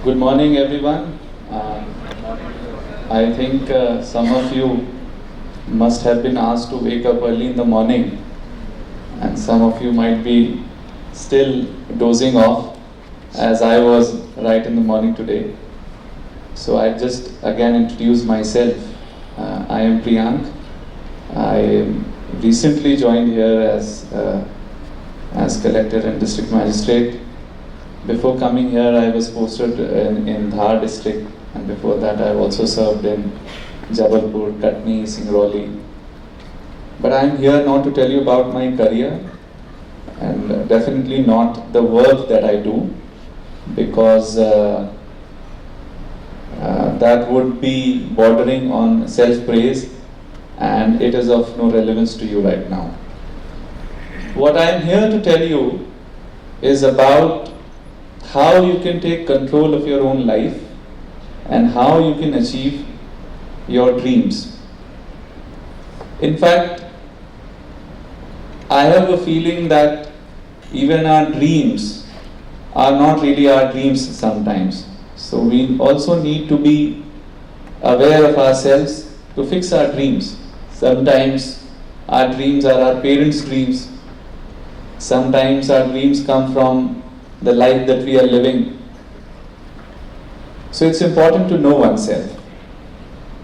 Good morning, everyone. I think some of you must have been asked to wake up early in the morning, and some of you might be still dozing off, as I was right in the morning today. So I just again introduce myself. I am Priyank. I recently joined here as collector and district magistrate. Before coming here, I was posted in Dhar district, and before that I also served in Jabalpur, Katni, Singrauli. But I am here not to tell you about my career, and definitely not the work that I do, because that would be bordering on self-praise, and it is of no relevance to you right now. What I am here to tell you is about how you can take control of your own life and how you can achieve your dreams. In fact, I have a feeling that even our dreams are not really our dreams sometimes. So we also need to be aware of ourselves to fix our dreams. Sometimes our dreams are our parents' dreams. Sometimes our dreams come from the life that we are living. So it's important to know oneself.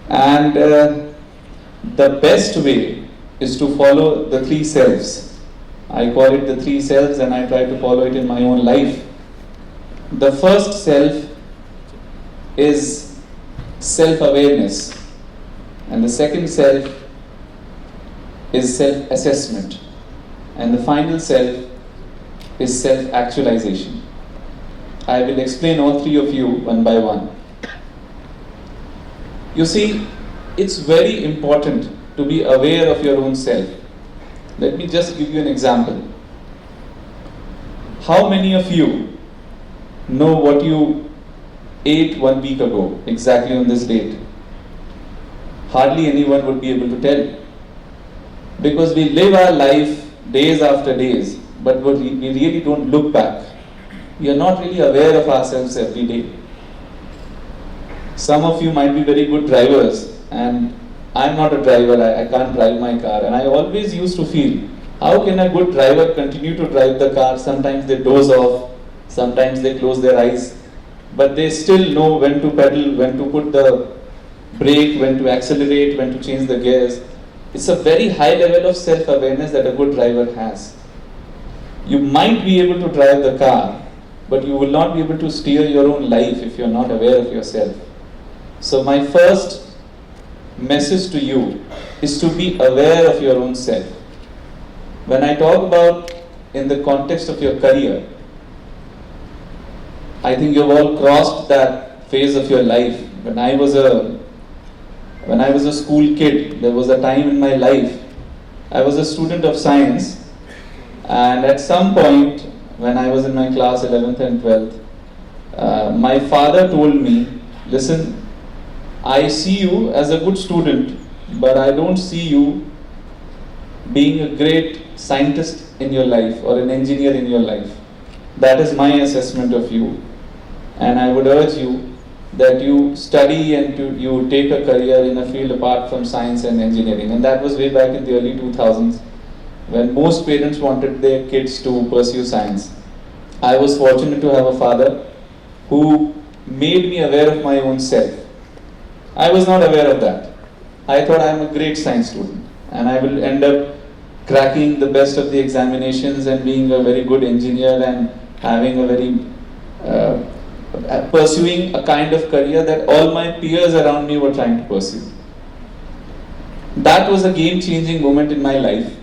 And the best way is to follow the three selves. I call it the three selves, and I try to follow it in my own life. The first self is self-awareness, and the second self is self-assessment, and the final self is self-actualization. I will explain all three of you one by one. You see, it's very important to be aware of your own self. Let me just give you an example. How many of you know what you ate 1 week ago, exactly on this date? Hardly anyone would be able to tell. Because we live our life days after days, but we really don't look back. We are not really aware of ourselves every day. Some of you might be very good drivers, and I'm not a driver, I can't drive my car, and I always used to feel, how can a good driver continue to drive the car? Sometimes they doze off, sometimes they close their eyes, but they still know when to pedal, when to put the brake, when to accelerate, when to change the gears. It's a very high level of self-awareness that a good driver has. You might be able to drive the car, but you will not be able to steer your own life if you're not aware of yourself. So my first message to you is to be aware of your own self. When I talk about in the context of your career, I think you've all crossed that phase of your life. When I was a school kid, there was a time in my life, I was a student of science, and at some point when I was in my class 11th and 12th, my father told me, listen, I see you as a good student, but I don't see you being a great scientist in your life or an engineer in your life. That is my assessment of you, and I would urge you that you study and you take a career in a field apart from science and engineering. And that was way back in the early 2000s, when most parents wanted their kids to pursue science. I was fortunate to have a father who made me aware of my own self. I was not aware of that. I thought I am a great science student, and I will end up cracking the best of the examinations and being a very good engineer and having a very pursuing a kind of career that all my peers around me were trying to pursue. That was a game-changing moment in my life,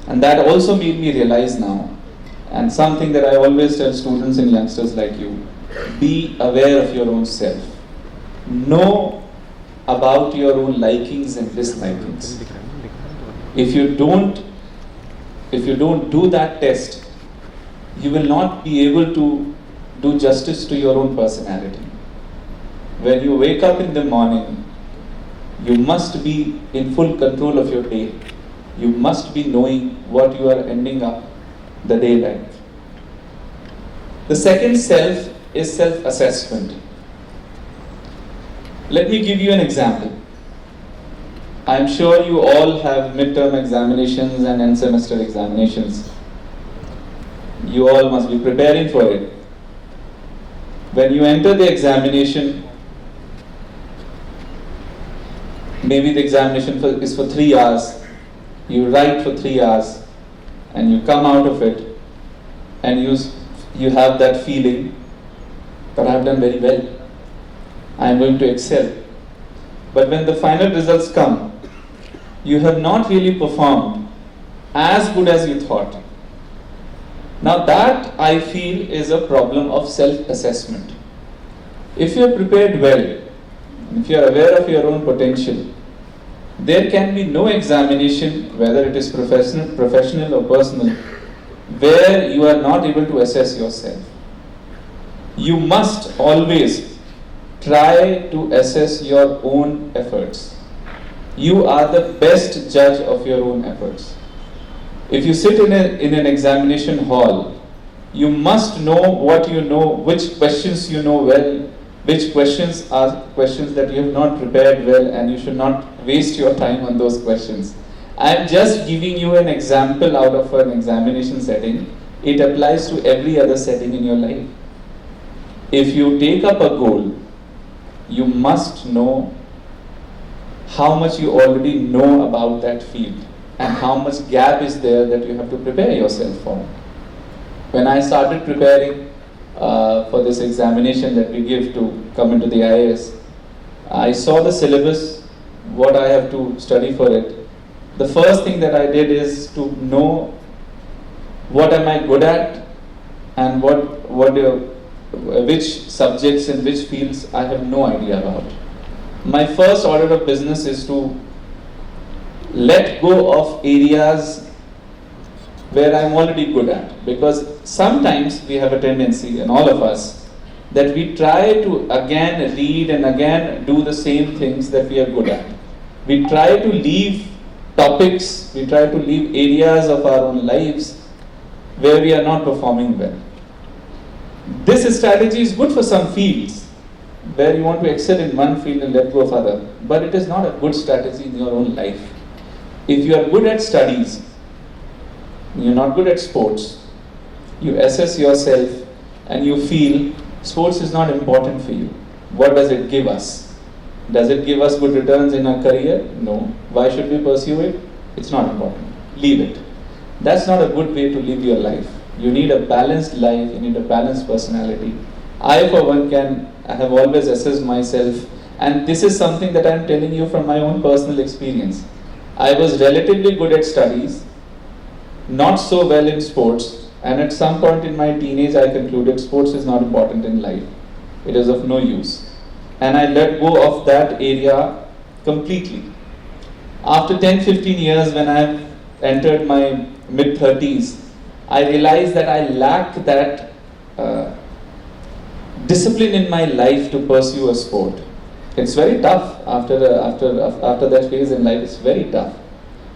and that also made me realize now, and something that I always tell students and youngsters like you, be aware of your own self. Know about your own likings and dislikings. If you don't do that test, you will not be able to do justice to your own personality. When you wake up in the morning, you must be in full control of your day. You must be knowing what you are ending up the day like. The second self is self-assessment. Let me give you an example. I'm sure you all have midterm examinations and end semester examinations. You all must be preparing for it. When you enter the examination, maybe the examination is for 3 hours, you write for 3 hours, and you come out of it, and you have that feeling that I have done very well, I am going to excel. But when the final results come, you have not really performed as good as you thought. Now that, I feel, is a problem of self-assessment. If you are prepared well, if you are aware of your own potential, there can be no examination, whether it is professional or personal, where you are not able to assess yourself. You must always try to assess your own efforts. You are the best judge of your own efforts. If you sit in an examination hall, you must know what you know, which questions you know well, which questions are questions that you have not prepared well, and you should not waste your time on those questions. I am just giving you an example out of an examination setting. It applies to every other setting in your life. If you take up a goal, you must know how much you already know about that field and how much gap is there that you have to prepare yourself for. When I started preparing for this examination that we give to come into the IAS, I saw the syllabus, what I have to study for it. The first thing that I did is to know what am I good at and which subjects and which fields I have no idea about. My first order of business is to let go of areas where I'm already good at, because sometimes we have a tendency, and all of us, that we try to again read and again do the same things that we are good at. We try to leave topics, we try to leave areas of our own lives where we are not performing well. This strategy is good for some fields where you want to excel in one field and let go of other, but it is not a good strategy in your own life. If you are good at studies, you're not good at sports, you assess yourself and you feel sports is not important for you. What does it give us? Does it give us good returns in our career? No. Why should we pursue it? It's not important. Leave it. That's not a good way to live your life. You need a balanced life, you need a balanced personality. I, for one, I have always assessed myself, and this is something that I am telling you from my own personal experience. I was relatively good at studies, not so well in sports, and at some point in my teenage I concluded sports is not important in life. It is of no use. And I let go of that area completely. After 10-15 years, when I have entered my mid-30s, I realized that I lack that discipline in my life to pursue a sport. It's very tough after that phase in life. It's very tough.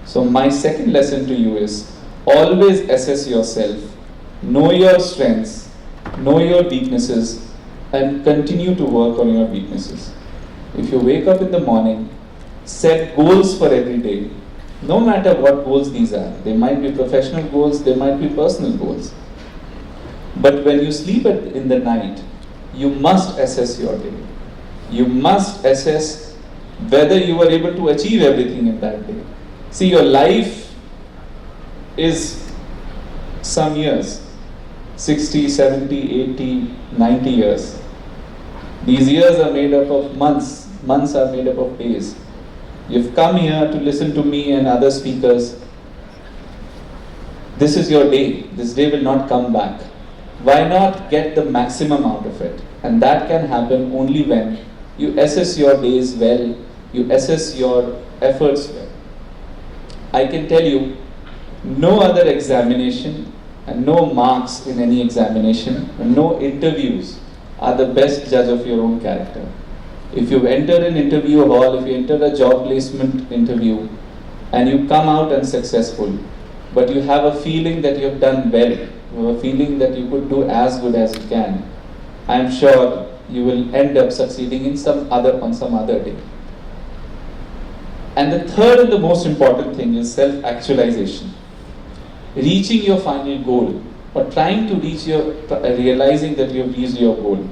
So my second lesson to you is always assess yourself, know your strengths, know your weaknesses, and continue to work on your weaknesses. If you wake up in the morning, set goals for every day. No matter what goals these are, they might be professional goals, they might be personal goals. But when you sleep in the night, you must assess your day. You must assess whether you were able to achieve everything in that day. See, your life is some years, 60, 70, 80, 90 years. These years are made up of months, months are made up of days. You've come here to listen to me and other speakers. This is your day. This day will not come back. Why not get the maximum out of it? And that can happen only when you assess your days well, you assess your efforts well. I can tell you, no other examination and no marks in any examination and no interviews are the best judge of your own character. If you enter an interview hall, if you enter a job placement interview and you come out unsuccessful, but you have a feeling that you have done well, you have a feeling that you could do as good as you can, I am sure you will end up succeeding in on some other day. And the third and the most important thing is self-actualization. Reaching your final goal, or trying to realizing that you have reached your goal.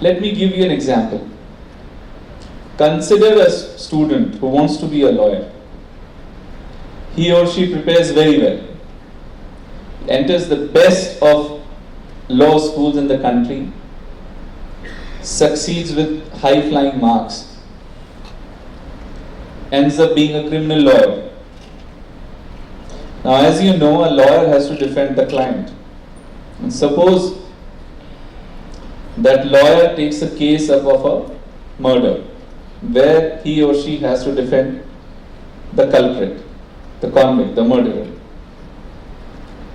Let me give you an example. Consider a student who wants to be a lawyer. He or she prepares very well, enters the best of law schools in the country, succeeds with high-flying marks, ends up being a criminal lawyer. Now, as you know, a lawyer has to defend the client. And suppose that lawyer takes a case of a murder, where he or she has to defend the culprit, the convict, the murderer.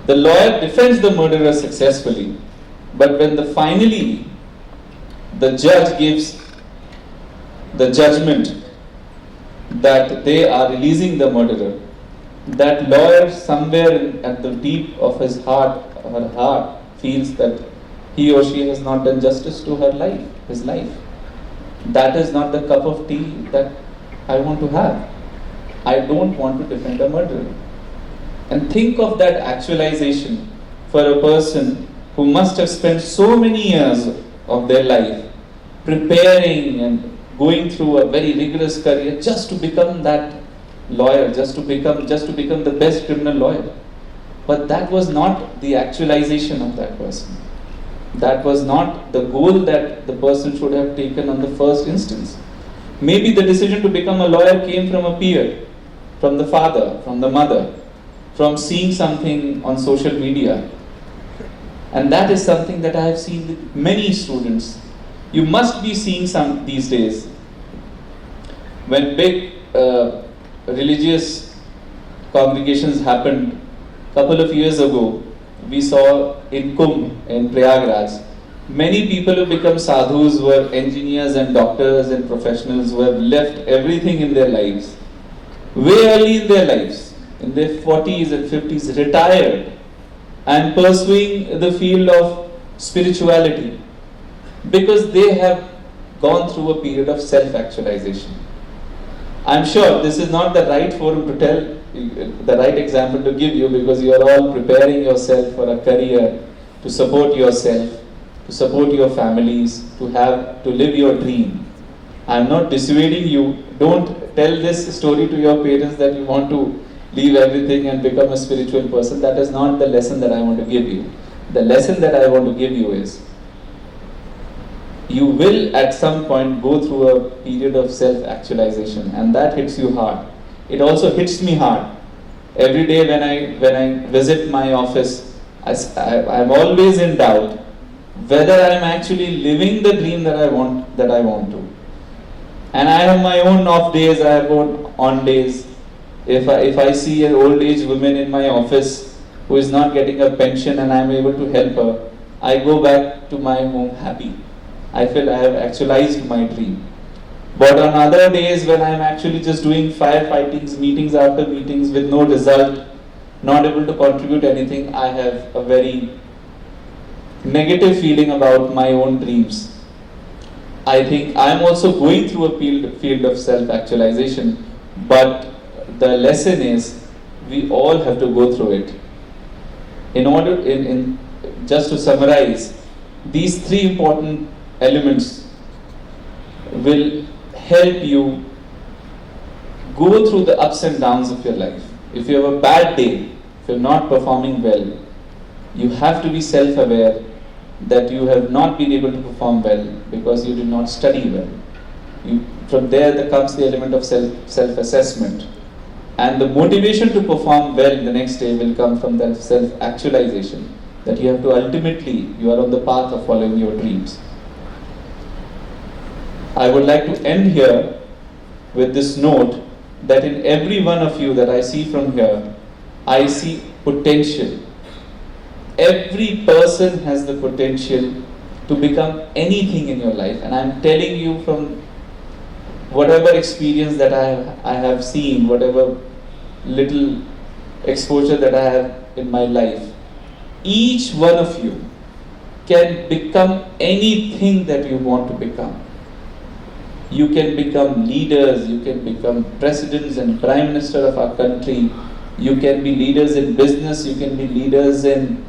The lawyer defends the murderer successfully, but when finally the judge gives the judgment that they are releasing the murderer, that lawyer somewhere at the deep of his heart, her heart, feels that he or she has not done justice to his life. That is not the cup of tea that I want to have. I don't want to defend a murderer. And think of that actualization for a person who must have spent so many years of their life preparing and going through a very rigorous career just to become that lawyer, just to become the best criminal lawyer. But that was not the actualization of that person. That was not the goal that the person should have taken on the first instance. Maybe the decision to become a lawyer came from a peer, from the father, from the mother, from seeing something on social media. And that is something that I have seen with many students. You must be seeing some these days. When big religious congregations happened a couple of years ago, we saw in Kumbh, in Prayagraj, many people who become sadhus were engineers and doctors and professionals who have left everything in their lives, way early in their lives, in their 40s and 50s, retired and pursuing the field of spirituality because they have gone through a period of self-actualization. I'm sure this is not the right forum to tell, the right example to give you, because you are all preparing yourself for a career, to support yourself, to support your families, to live your dream. I'm not dissuading you. Don't tell this story to your parents that you want to leave everything and become a spiritual person. That is not the lesson that I want to give you. The lesson that I want to give you is, you will at some point go through a period of self-actualization, and that hits you hard. It also hits me hard. Every day when I visit my office, I'm always in doubt whether I'm actually living the dream that I want to. And I have my own off days, I have own on days. If I see an old age woman in my office who is not getting a pension and I'm able to help her, I go back to my home happy. I feel I have actualized my dream. But on other days when I'm actually just doing firefightings, meetings after meetings with no result, not able to contribute anything, I have a very negative feeling about my own dreams. I think I'm also going through a field of self-actualization, but the lesson is we all have to go through it. Just to summarize, these three important elements will help you go through the ups and downs of your life. If you have a bad day, if you're not performing well, you have to be self-aware that you have not been able to perform well because you did not study well. From there comes the element of self-assessment. And the motivation to perform well the next day will come from that self-actualization, that you have to ultimately, you are on the path of following your dreams. I would like to end here with this note that in every one of you that I see from here, I see potential. Every person has the potential to become anything in your life, and I'm telling you from whatever experience that I have seen, whatever little exposure that I have in my life, each one of you can become anything that you want to become. You can become leaders, you can become presidents and prime minister of our country, you can be leaders in business, you can be leaders in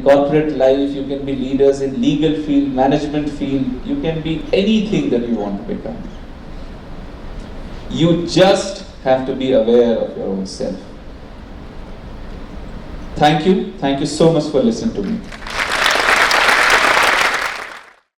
corporate life, you can be leaders in legal field, management field, you can be anything that you want to become. You just have to be aware of your own self. Thank you so much for listening to me.